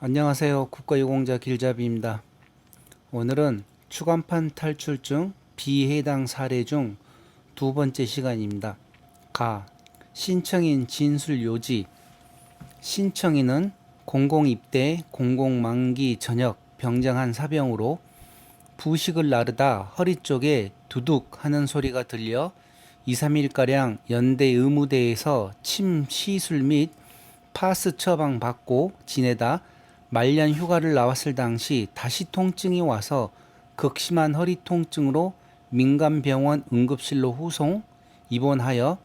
안녕하세요. 국가유공자 길잡이입니다. 오늘은 추간판 탈출증 비해당 사례 중 두 번째 시간입니다. 신청인 진술 요지. 신청인은 공공입대, 공공만기 전역 병장한 사병으로 부식을 나르다 허리 쪽에 두둑 하는 소리가 들려 2, 3일가량 연대 의무대에서 침 시술 및 파스 처방 받고 지내다 말년 휴가를 나왔을 당시 다시 통증이 와서 극심한 허리 통증으로 민간병원 응급실로 후송, 입원하여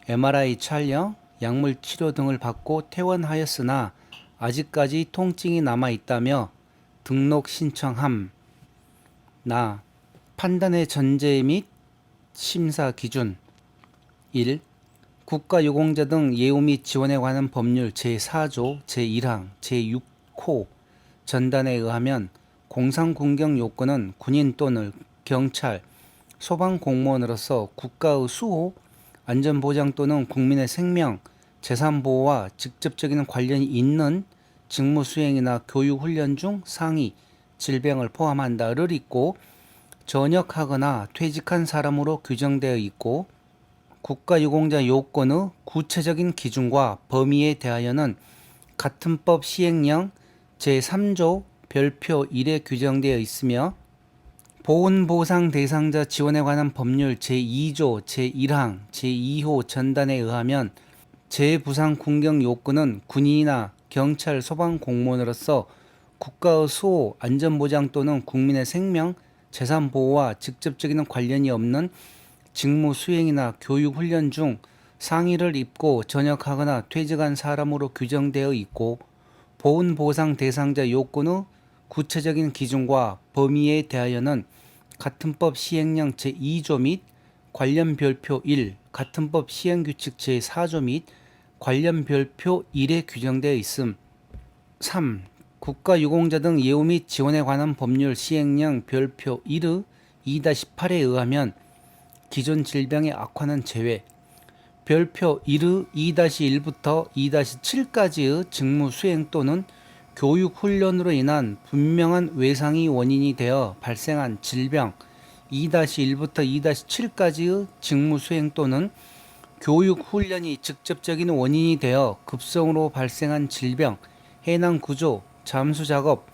MRI 촬영, 약물 치료 등을 받고 퇴원하였으나 아직까지 통증이 남아있다며 등록 신청함. 판단의 전제 및 심사 기준. 1. 국가유공자 등 예우 및 지원에 관한 법률 제4조 제1항 제6호 전단에 의하면 공상군경 요건은 군인 또는 경찰, 소방공무원으로서 국가의 수호, 안전보장 또는 국민의 생명, 재산보호와 직접적인 관련이 있는 직무수행이나 교육훈련 중 상해, 질병을 포함한다를 있고 전역하거나 퇴직한 사람으로 규정되어 있고 국가유공자 요건의 구체적인 기준과 범위에 대하여는 같은 법 시행령 제3조 별표 1에 규정되어 있으며 보훈보상 대상자 지원에 관한 법률 제2조 제1항 제2호 전단에 의하면 재부상 군경 요건은 군인이나 경찰 소방공무원으로서 국가의 수호, 안전보장 또는 국민의 생명, 재산보호와 직접적인 관련이 없는 직무 수행이나 교육 훈련 중 상의를 입고 전역하거나 퇴직한 사람으로 규정되어 있고 보훈보상 대상자 요건의 구체적인 기준과 범위에 대하여는 같은 법 시행령 제2조 및 관련 별표 1, 같은 법 시행규칙 제4조 및 관련 별표 1에 규정되어 있음. 3. 국가유공자 등 예우 및 지원에 관한 법률 시행령 별표 1의 2-8에 의하면 기존 질병의 악화는 제외. 별표 1의 2-1부터 2-7까지의 직무 수행 또는 교육 훈련으로 인한 분명한 외상이 원인이 되어 발생한 질병 2-1부터 2-7까지의 직무 수행 또는 교육 훈련이 직접적인 원인이 되어 급성으로 발생한 질병, 해난 구조, 잠수 작업,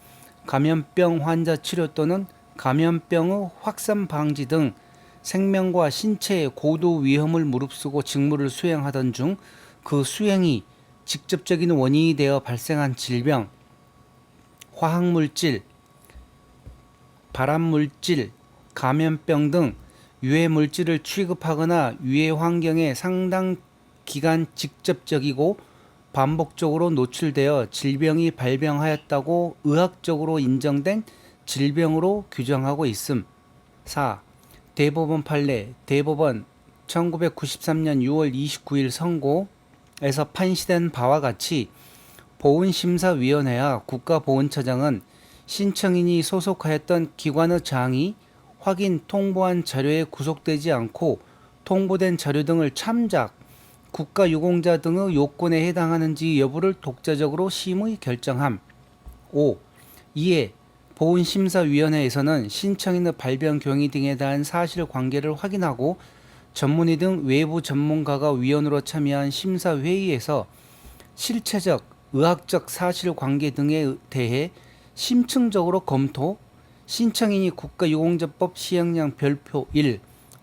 감염병 환자 치료 또는 감염병의 확산 방지 등 생명과 신체의 고도 위험을 무릅쓰고 직무를 수행하던 중 그 수행이 직접적인 원인이 되어 발생한 질병, 화학물질, 발암물질, 감염병 등 유해 물질을 취급하거나 유해 환경에 상당 기간 직접적이고 반복적으로 노출되어 질병이 발병하였다고 의학적으로 인정된 질병으로 규정하고 있음. 4. 대법원 판례 대법원 1993년 6월 29일 선고에서 판시된 바와 같이 보훈심사위원회와 국가보훈처장은 신청인이 소속하였던 기관의 장이 확인, 통보한 자료에 구속되지 않고 통보된 자료 등을 참작, 국가유공자 등의 요건에 해당하는지 여부를 독자적으로 심의 결정함. 5. 이에 보훈심사위원회에서는 신청인의 발병 경위 등에 대한 사실관계를 확인하고 전문의 등 외부 전문가가 위원으로 참여한 심사회의에서 실체적, 의학적 사실관계 등에 대해 심층적으로 검토, 신청인이 국가유공자법 시행령 별표 1,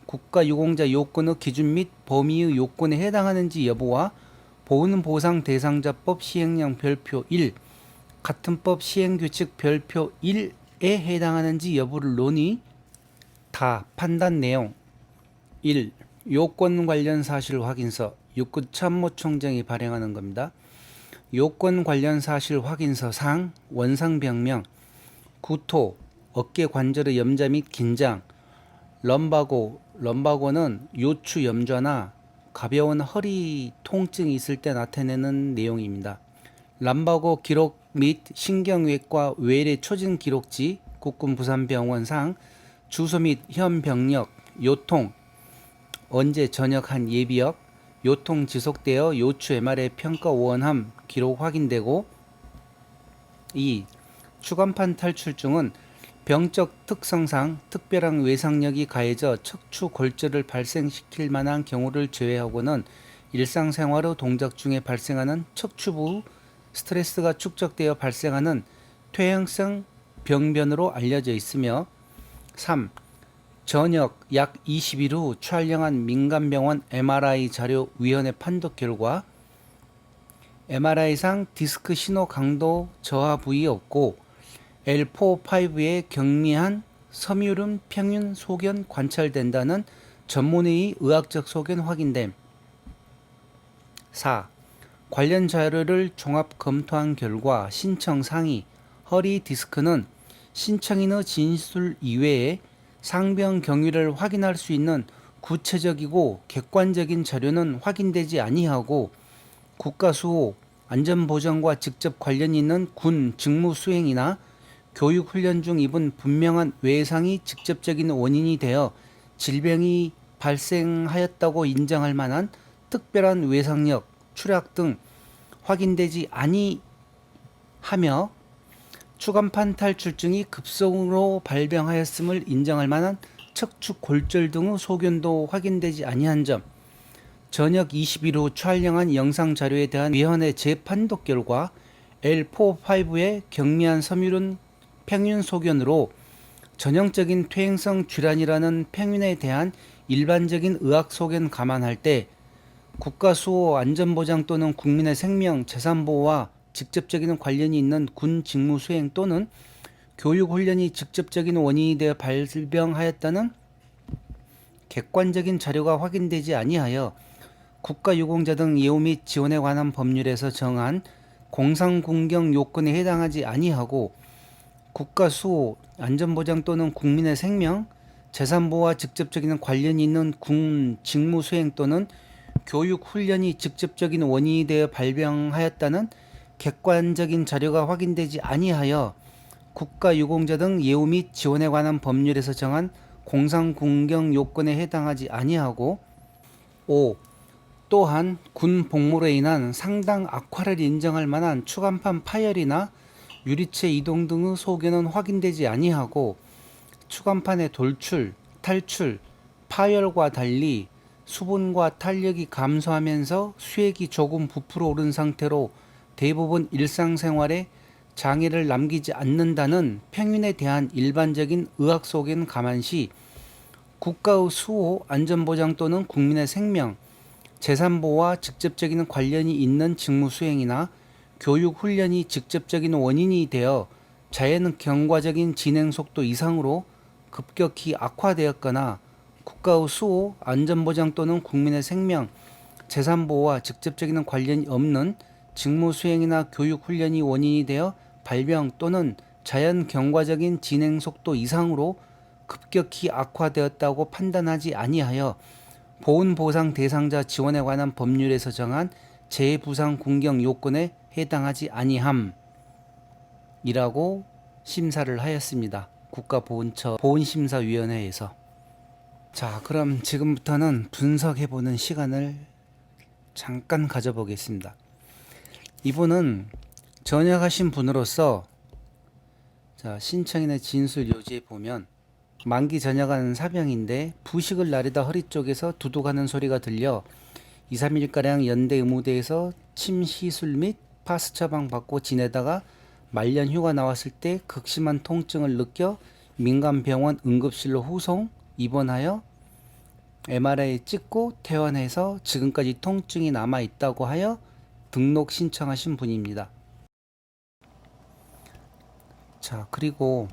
국가유공자 요건의 기준 및 범위의 요건에 해당하는지 여부와 보훈보상 대상자법 시행령 별표 1, 같은 법 시행규칙 별표 1에 해당하는지 여부를 논의. 판단 내용. 1. 요건 관련 사실 확인서. 육군참모총장이 발행하는 겁니다. 요건 관련 사실 확인서 상, 원상병명, 구토, 어깨 관절의 염자 및 긴장, 럼바고는 요추 염좌나 가벼운 허리 통증이 있을 때 나타내는 내용입니다. 럼바고 기록 및 신경외과 외래 초진 기록지, 국군 부산병원상, 주소 및 현 병력, 요통, 언제 전역한 예비역, 요통 지속되어 요추 MR의 평가 원함 기록 확인되고 2. 추간판 탈출증은 병적 특성상 특별한 외상력이 가해져 척추 골절을 발생시킬 만한 경우를 제외하고는 일상생활 후 동작 중에 발생하는 척추부 스트레스가 축적되어 발생하는 퇴행성 병변으로 알려져 있으며 3. 전역 약 20일 후 촬영한 민간병원 MRI 자료 위원회 판독 결과 MRI상 디스크 신호 강도 저하 부위 없고 L4, 5의 경미한 섬유름 평균 소견 관찰된다는 전문의의 의학적 소견 확인됨. 4. 관련 자료를 종합 검토한 결과 신청 상위 허리 디스크는 신청인의 진술 이외에 상병 경위를 확인할 수 있는 구체적이고 객관적인 자료는 확인되지 아니하고 국가수호 안전보장과 직접 관련이 있는 군 직무 수행이나 교육훈련 중 입은 분명한 외상이 직접적인 원인이 되어 질병이 발생하였다고 인정할 만한 특별한 외상력, 추락 등 확인되지 아니하며 추간판 탈출증이 급성으로 발병하였음을 인정할 만한 척추 골절 등의 소견도 확인되지 아니한 점, 전역 20일 후 촬영한 영상 자료에 대한 위원회 재판독 결과 L4, 5의 경미한 섬유름 평균 소견으로 전형적인 퇴행성 질환이라는 평균에 대한 일반적인 의학 소견 감안할 때 국가수호 안전보장 또는 국민의 생명, 재산보호와 직접적인 관련이 있는 군 직무 수행 또는 교육훈련이 직접적인 원인이 되어 발병하였다는 객관적인 자료가 확인되지 아니하여 국가유공자 등 예우 및 지원에 관한 법률에서 정한 공상군경 요건에 해당하지 아니하고 국가수호, 안전보장 또는 국민의 생명, 재산보호와 직접적인 관련이 있는 군 직무수행 또는 교육훈련이 직접적인 원인이 되어 발병하였다는 객관적인 자료가 확인되지 아니하여 국가유공자 등 예우 및 지원에 관한 법률에서 정한 공상군경 요건에 해당하지 아니하고 5. 또한 군 복무로 인한 상당 악화를 인정할 만한 추간판 파열이나 유리체 이동 등의 소견은 확인되지 아니하고 추간판의 돌출, 탈출, 파열과 달리 수분과 탄력이 감소하면서 수액이 조금 부풀어 오른 상태로 대부분 일상생활에 장애를 남기지 않는다는 평균에 대한 일반적인 의학 소견 감안시 국가의 수호, 안전보장 또는 국민의 생명, 재산보호와 직접적인 관련이 있는 직무 수행이나 교육 훈련이 직접적인 원인이 되어 자연 경과적인 진행 속도 이상으로 급격히 악화되었거나 국가의 수호, 안전보장 또는 국민의 생명, 재산보호와 직접적인 관련이 없는 직무 수행이나 교육 훈련이 원인이 되어 발병 또는 자연 경과적인 진행 속도 이상으로 급격히 악화되었다고 판단하지 아니하여 보훈보상 대상자 지원에 관한 법률에서 정한 재부상 군경 요건에 해당하지 아니함이라고 심사를 하였습니다. 국가보훈처 보훈심사위원회에서. 자, 그럼 지금부터는 분석해보는 시간을 잠깐 가져보겠습니다. 이분은 전역하신 분으로서 자, 신청인의 진술 요지에 보면 만기 전역한 사병인데 부식을 나르다 허리 쪽에서 두둑하는 소리가 들려 2, 3일가량 연대 의무대에서 침 시술 및 파스 처방 받고 지내다가 말년 휴가 나왔을 때 극심한 통증을 느껴 민간병원 응급실로 후송 입원하여 MRI 찍고 퇴원해서 지금까지 통증이 남아 있다고 하여 등록 신청하신 분입니다. 자, 그리고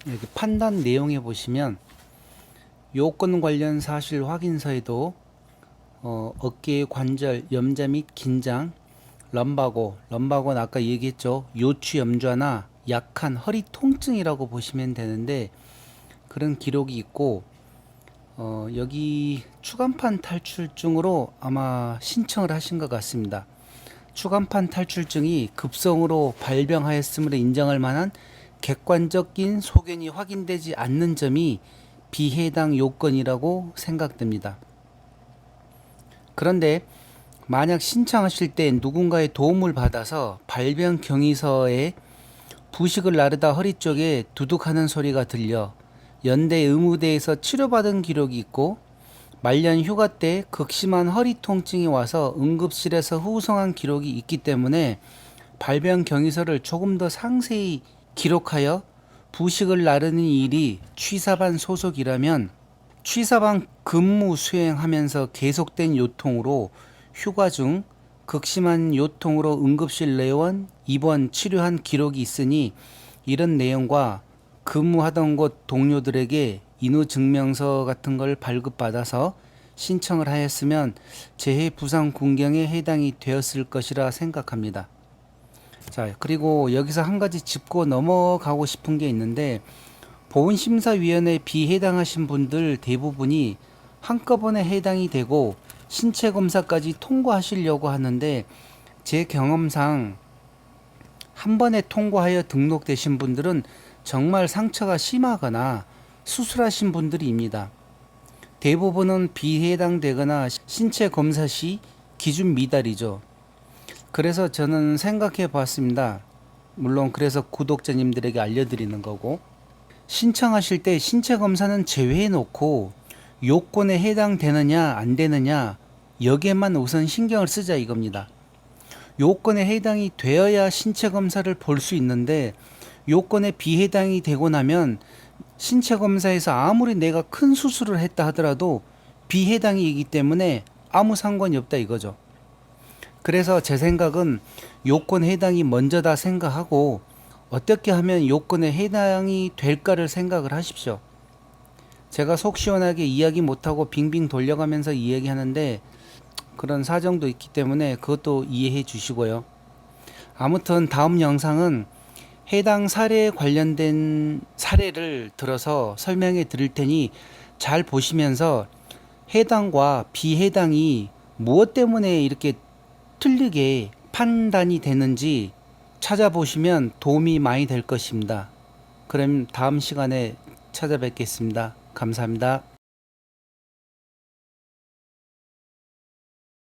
여기 판단 내용에 보시면 요건 관련 사실 확인서에도 어깨의 관절, 염자 및 긴장, 럼바고는 아까 얘기했죠. 요추 염좌나 약한 허리 통증이라고 보시면 되는데 그런 기록이 있고 여기 추간판 탈출증으로 아마 신청을 하신 것 같습니다. 추간판 탈출증이 급성으로 발병하였음을 인정할 만한 객관적인 소견이 확인되지 않는 점이 비해당 요건이라고 생각됩니다. 그런데 만약 신청하실 때 누군가의 도움을 받아서 발병 경위서에 부식을 나르다 허리 쪽에 두둑하는 소리가 들려 연대 의무대에서 치료받은 기록이 있고 말년 휴가 때 극심한 허리 통증이 와서 응급실에서 후송한 기록이 있기 때문에 발병 경위서를 조금 더 상세히 기록하여 부식을 나르는 일이 취사반 소속이라면 취사반 근무 수행하면서 계속된 요통으로 휴가 중 극심한 요통으로 응급실 내원, 입원, 치료한 기록이 있으니 이런 내용과 근무하던 곳 동료들에게 인후증명서 같은 걸 발급받아서 신청을 하였으면 재해 부상 군경에 해당이 되었을 것이라 생각합니다. 자, 그리고 여기서 한 가지 짚고 넘어가고 싶은 게 있는데 보훈심사위원회 비해당하신 분들 대부분이 한꺼번에 해당이 되고 신체검사까지 통과하시려고 하는데 제 경험상 한 번에 통과하여 등록되신 분들은 정말 상처가 심하거나 수술하신 분들입니다. 대부분은 비해당되거나 신체검사 시 기준 미달이죠. 그래서 저는 생각해 봤습니다. 물론 그래서 구독자님들에게 알려드리는 거고 신청하실 때 신체검사는 제외해 놓고 요건에 해당되느냐 안 되느냐 여기에만 우선 신경을 쓰자 이겁니다. 요건에 해당이 되어야 신체검사를 볼 수 있는데 요건에 비해당이 되고 나면 신체검사에서 아무리 내가 큰 수술을 했다 하더라도 비해당이기 때문에 아무 상관이 없다 이거죠. 그래서 제 생각은 요건 해당이 먼저다 생각하고 어떻게 하면 요건에 해당이 될까를 생각을 하십시오. 제가 속 시원하게 이야기 못하고 빙빙 돌려가면서 이야기하는데 그런 사정도 있기 때문에 그것도 이해해 주시고요. 아무튼 다음 영상은 해당 사례에 관련된 사례를 들어서 설명해 드릴 테니 잘 보시면서 해당과 비해당이 무엇 때문에 이렇게 틀리게 판단이 되는지 찾아보시면 도움이 많이 될 것입니다. 그럼 다음 시간에 찾아뵙겠습니다. 감사합니다.